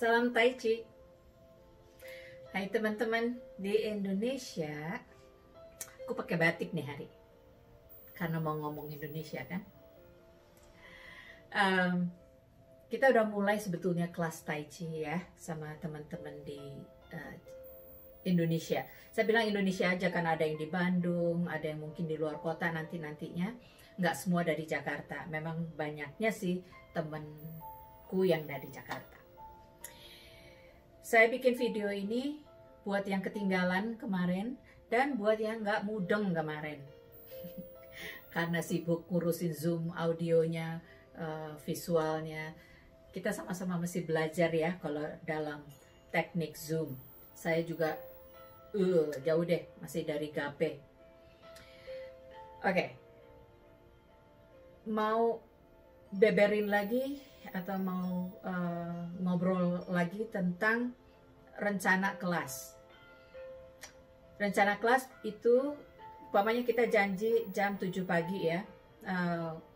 Salam Tai Chi. Hai teman-teman di Indonesia. Aku pakai batik nih hari, karena mau ngomong Indonesia kan. Kita udah mulai sebetulnya kelas Tai Chi ya sama teman-teman di Indonesia. Saya bilang Indonesia aja karena ada yang di Bandung, ada yang mungkin di luar kota nantinya. Nggak semua dari Jakarta. Memang banyaknya sih temanku yang dari Jakarta. Saya bikin video ini buat yang ketinggalan kemarin dan buat yang nggak mudeng kemarin. Karena sibuk ngurusin Zoom audionya, visualnya. Kita sama-sama mesti belajar ya kalau dalam teknik Zoom. Saya juga jauh deh, masih dari gape. Oke. Mau beberin lagi atau mau ngobrol lagi tentang rencana kelas. Rencana kelas itu umpamanya kita janji jam 7 pagi ya.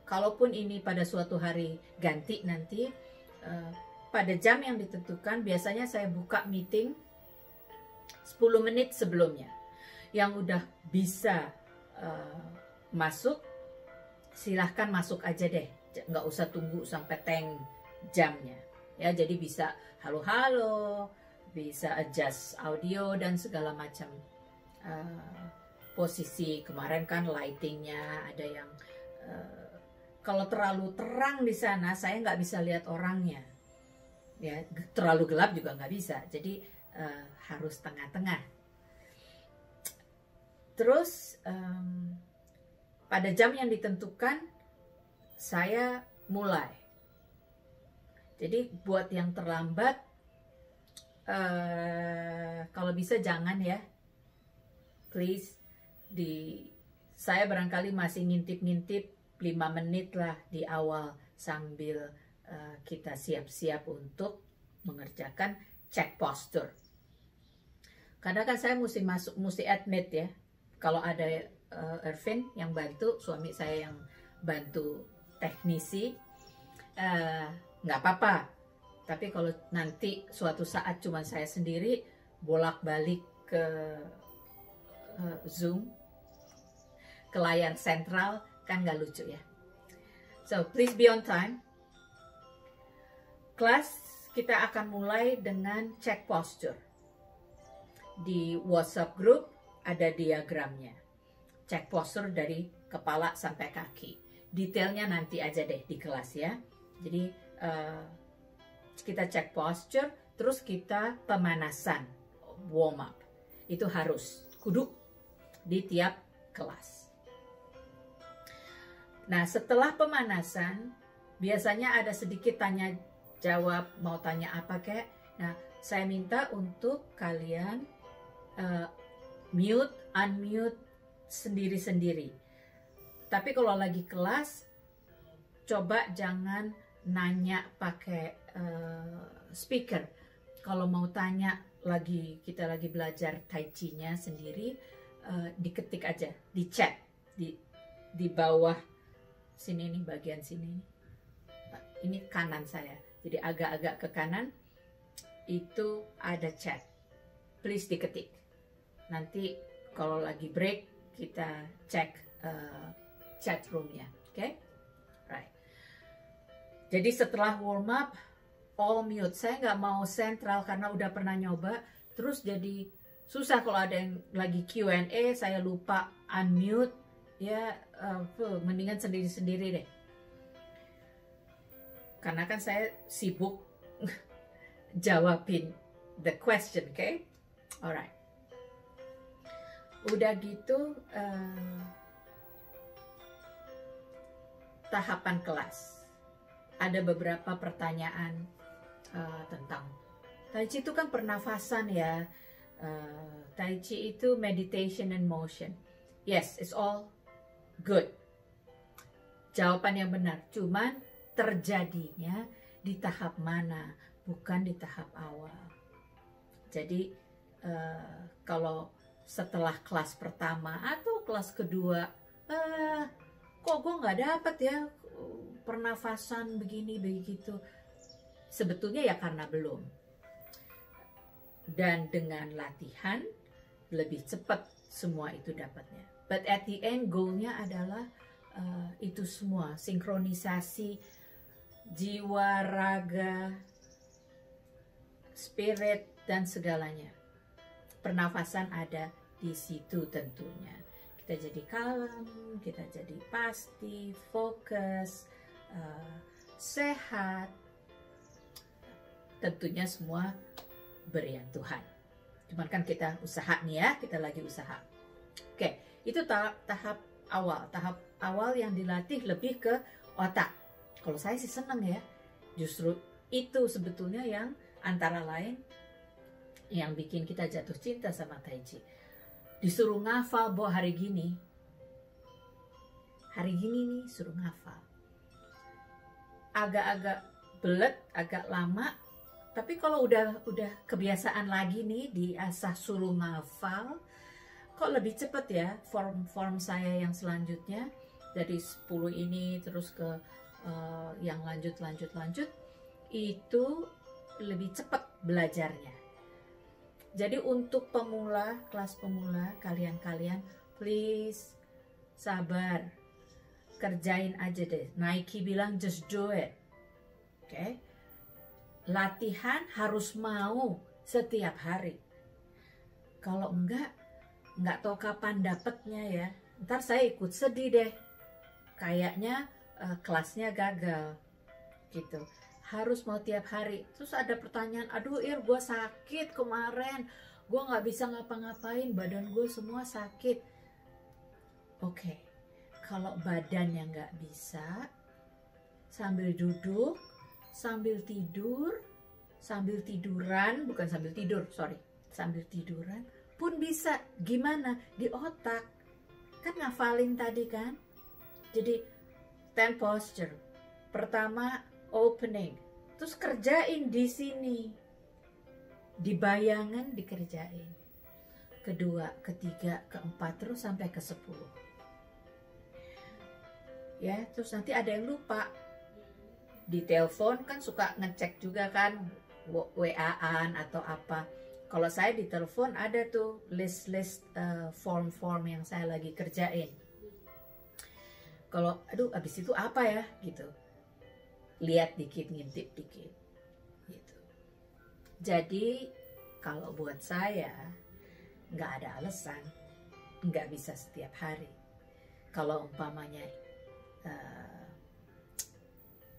Kalaupun ini pada suatu hari ganti nanti, pada jam yang ditentukan biasanya saya buka meeting 10 menit sebelumnya. Yang udah bisa masuk, silahkan masuk aja deh. Nggak usah tunggu sampai teng jamnya. Ya, jadi bisa halo-halo, bisa adjust audio dan segala macam posisi. Kemarin kan lightingnya ada yang kalau terlalu terang di sana saya nggak bisa lihat orangnya, ya terlalu gelap juga nggak bisa, jadi harus tengah-tengah. Terus pada jam yang ditentukan saya mulai. Jadi buat yang terlambat, kalau bisa jangan ya, please. Saya barangkali masih ngintip-ngintip 5 menit lah di awal sambil kita siap-siap untuk mengerjakan cek postur. Karena kan saya mesti admit ya, kalau ada Irvin yang bantu, suami saya yang bantu teknisi, nggak apa-apa. Tapi kalau nanti suatu saat cuma saya sendiri bolak-balik ke Zoom, ke layar sentral, kan nggak lucu ya. So please be on time. Kelas kita akan mulai dengan cek posture. Di WhatsApp group ada diagramnya. Cek posture dari kepala sampai kaki. Detailnya nanti aja deh di kelas ya. Jadi kita cek posture, terus kita pemanasan, warm up. Itu harus, kudu di tiap kelas. Nah, setelah pemanasan, biasanya ada sedikit tanya jawab, mau tanya apa kek. Nah, saya minta untuk kalian mute, unmute sendiri-sendiri. Tapi kalau lagi kelas, coba jangan nanya pakai speaker. Kalau mau tanya kita lagi belajar Tai Chi-nya sendiri, diketik aja di chat di bawah sini nih, bagian sini nih. Ini kanan saya, jadi agak-agak ke kanan itu ada chat. Please diketik. Nanti kalau lagi break kita cek chat roomnya, oke? Right. Jadi setelah warm up, all mute. Saya nggak mau sentral karena udah pernah nyoba. Terus jadi susah kalau ada yang lagi Q&A, saya lupa unmute. Ya, mendingan sendiri-sendiri deh. Karena kan saya sibuk jawabin the question, oke? Okay? Alright. Udah gitu, tahapan kelas. Ada beberapa pertanyaan tentang Tai Chi itu kan pernafasan ya. Tai Chi itu meditation and motion. Yes, it's all good. Jawaban yang benar. Cuman terjadinya di tahap mana, bukan di tahap awal. Jadi kalau setelah kelas pertama atau kelas kedua, kok gue nggak dapet ya pernafasan begini begitu. Sebetulnya ya karena belum. dan dengan latihan lebih cepat semua itu dapatnya. But at the end goalnya adalah itu semua, sinkronisasi jiwa, raga, spirit, dan segalanya. Pernafasan ada di situ tentunya. Kita jadi kalem, kita jadi pasti, fokus, sehat. Tentunya semua berian Tuhan. Cuman kan kita usaha nih ya, kita lagi usaha. Oke, itu tahap awal. Tahap awal yang dilatih lebih ke otak. Kalau saya sih senang ya. Justru itu sebetulnya yang antara lain yang bikin kita jatuh cinta sama Tai Chi. Disuruh ngafal bahwa hari gini nih suruh ngafal. Agak-agak belet, agak lama. Tapi kalau udah kebiasaan lagi nih diasah suruh ngafal, kok lebih cepet ya form saya yang selanjutnya dari 10 ini terus ke yang lanjut itu lebih cepat belajarnya. Jadi untuk pemula, kelas pemula, kalian please sabar, kerjain aja deh. Nike bilang just do it. Oke? Latihan harus mau setiap hari. Kalau nggak tahu kapan dapetnya ya. Ntar saya ikut sedih deh. Kayaknya kelasnya gagal gitu. Harus mau tiap hari. Terus ada pertanyaan, aduh Ir, gue sakit kemarin, gue nggak bisa ngapa-ngapain, badan gue semua sakit. Oke, kalau badannya nggak bisa, sambil duduk, sambil tidur, sambil tiduran, bukan sambil tidur, sorry, sambil tiduran pun bisa. Gimana? Di otak. Kan ngafalin tadi kan? Jadi 10 posture. Pertama opening, terus kerjain di sini, di bayangan dikerjain. Kedua, ketiga, keempat, terus sampai ke 10. Ya, terus nanti ada yang lupa. Di telepon kan suka ngecek juga kan, WA-an atau apa. Kalau saya di telepon ada tuh list form-form yang saya lagi kerjain. Kalau aduh abis itu apa ya gitu, lihat dikit, ngintip dikit gitu. Jadi kalau buat saya nggak ada alasan nggak bisa setiap hari. Kalau umpamanya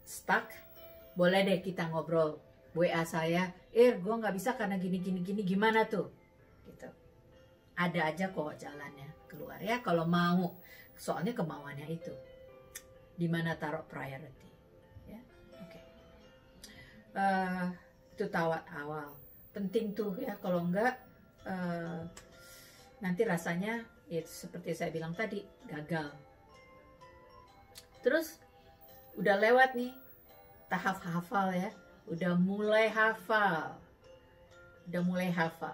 stuck, boleh deh kita ngobrol. WA saya, gue nggak bisa karena gini gimana tuh gitu. Ada aja kok jalannya keluar ya kalau mau. Soalnya kemauannya itu dimana taruh priority ya. Oke. Itu tawat awal penting tuh ya, kalau enggak nanti rasanya ya seperti saya bilang tadi gagal. Terus udah lewat nih tahap hafal ya, udah mulai hafal,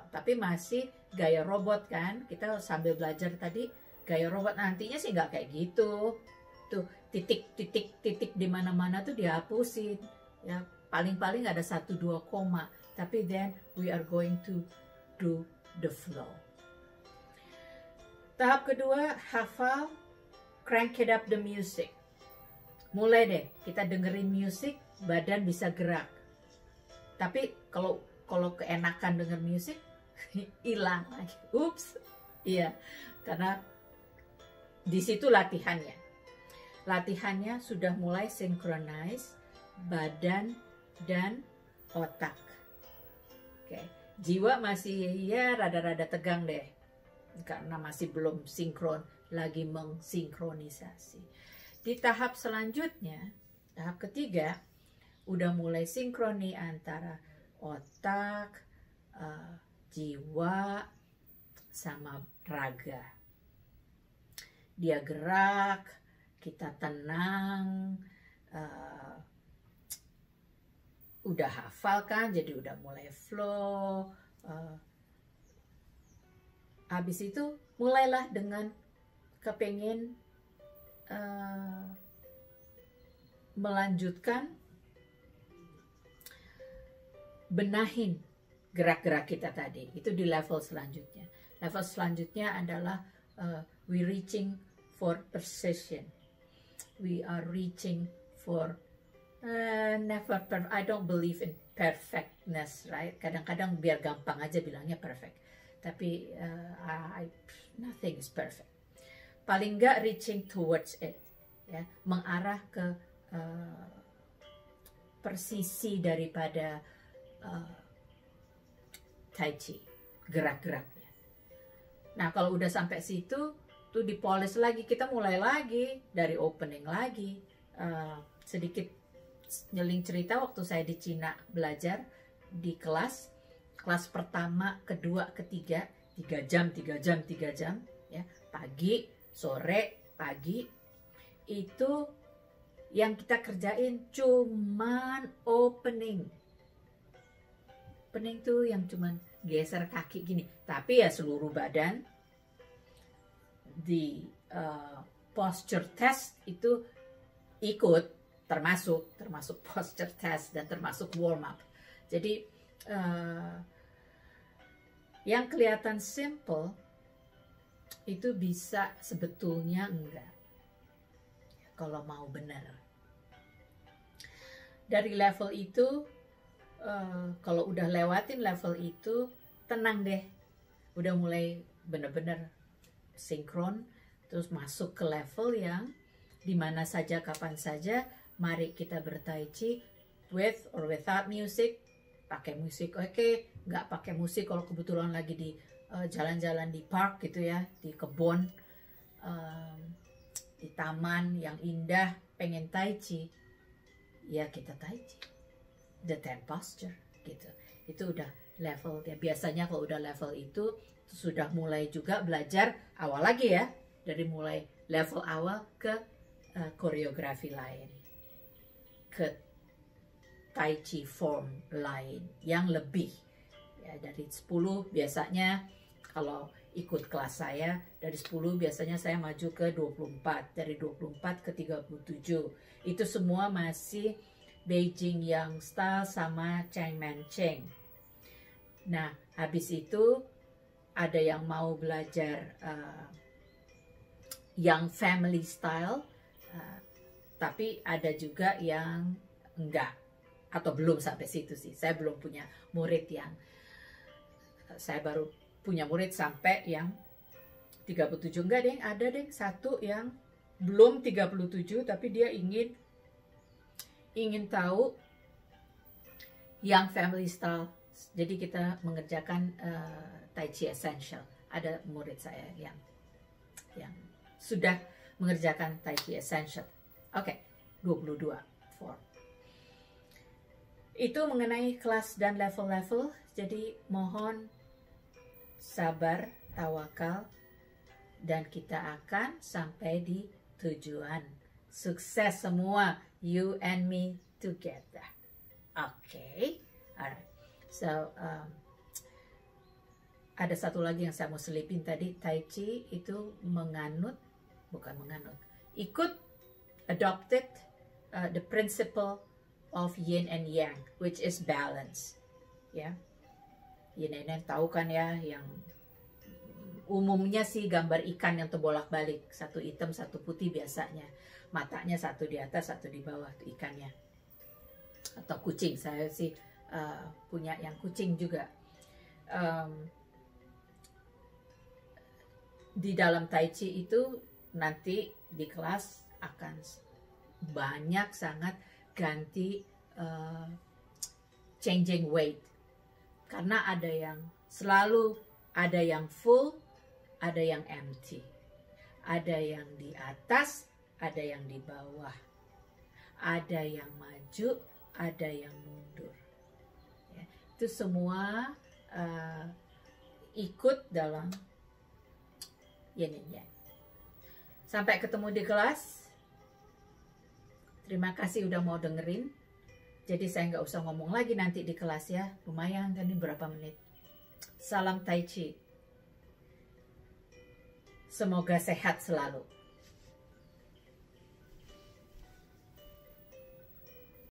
tapi masih gaya robot kan. Kita sambil belajar tadi gaya robot, nantinya sih nggak kayak gitu tuh, titik di mana-mana tuh dihapusin ya, paling ada 1-2 koma, tapi then we are going to do the flow. Tahap kedua, hafal, crank it up the music. Mulai deh kita dengerin musik, badan bisa gerak. Tapi kalau keenakan denger musik hilang lagi. Ups. Iya, karena di situ latihannya. Latihannya sudah mulai synchronize badan dan otak. Oke, jiwa masih ya rada-rada tegang deh. Karena masih belum sinkron, lagi mengsinkronisasi. Di tahap selanjutnya, tahap ketiga, udah mulai sinkroni antara otak, jiwa, sama raga. Dia gerak, kita tenang, udah hafal kan, jadi udah mulai flow. Habis itu mulailah dengan kepengen melanjutkan benahin gerak-gerak kita tadi. Itu di level selanjutnya. Level selanjutnya adalah we reaching for precision. We are reaching for never perfect. I don't believe in perfectness, right? Kadang-kadang biar gampang aja bilangnya perfect. Tapi nothing is perfect. Paling nggak reaching towards it, ya, mengarah ke persisi daripada Tai Chi, gerak-geraknya. Nah, kalau udah sampai situ, tuh dipoles lagi, kita mulai lagi dari opening lagi. Sedikit nyeling cerita, waktu saya di Cina belajar di kelas pertama, kedua, ketiga, 3 jam, ya, pagi, sore, pagi, itu yang kita kerjain cuman opening. Opening tuh yang cuman geser kaki gini, tapi ya seluruh badan. Di posture test itu ikut, termasuk posture test dan termasuk warm up. Jadi yang kelihatan simple itu bisa sebetulnya enggak, kalau mau benar. Dari level itu, kalau udah lewatin level itu, tenang deh, udah mulai bener-bener sinkron, terus masuk ke level yang dimana saja, kapan saja, mari kita bertai chi with or without music. Pakai musik oke, nggak pakai musik kalau kebetulan lagi di jalan-jalan di park gitu ya, di kebun, di taman yang indah, pengen tai chi, ya kita tai chi, the 10 posture gitu. Itu udah level ya. Biasanya kalau udah level itu sudah mulai juga belajar awal lagi ya, dari mulai level awal ke koreografi lain, ke Tai Chi form lain yang lebih ya. Dari 10 biasanya kalau ikut kelas saya, dari 10 biasanya saya maju ke 24, dari 24 ke 37. Itu semua masih Beijing Yang Style sama Cheng Man Cheng. Nah, habis itu ada yang mau belajar yang family style, tapi ada juga yang enggak, atau belum sampai situ sih. Saya belum punya murid yang, saya baru punya murid sampai yang 37. Enggak deh, ada deh satu yang belum 37 tapi dia ingin tahu yang family style. Jadi kita mengerjakan Tai Chi Essential. Ada murid saya yang sudah mengerjakan Tai Chi Essential. Oke, 22 form. Itu mengenai kelas dan level-level. Jadi mohon sabar, tawakal, dan kita akan sampai di tujuan. Sukses semua, you and me together. Okay, alright. So ada satu lagi yang saya mau selipin tadi. Tai Chi itu ikut adopted the principle of yin and yang, which is balance. Ya, yin and yang tahu kan ya, yang umumnya sih gambar ikan yang terbolak-balik, satu hitam satu putih biasanya, matanya satu di atas satu di bawah tuh ikannya. Atau kucing, saya sih punya yang kucing juga. Di dalam Tai Chi itu nanti di kelas akan banyak sangat ganti changing weight, karena ada yang selalu, ada yang full, ada yang empty, ada yang di atas, ada yang di bawah, ada yang maju, ada yang mundur ya, itu semua ikut dalam yin and yang. Sampai ketemu di kelas. Terima kasih udah mau dengerin. Jadi saya nggak usah ngomong lagi nanti di kelas ya. Lumayan kan ini berapa menit. Salam Tai Chi. Semoga sehat selalu.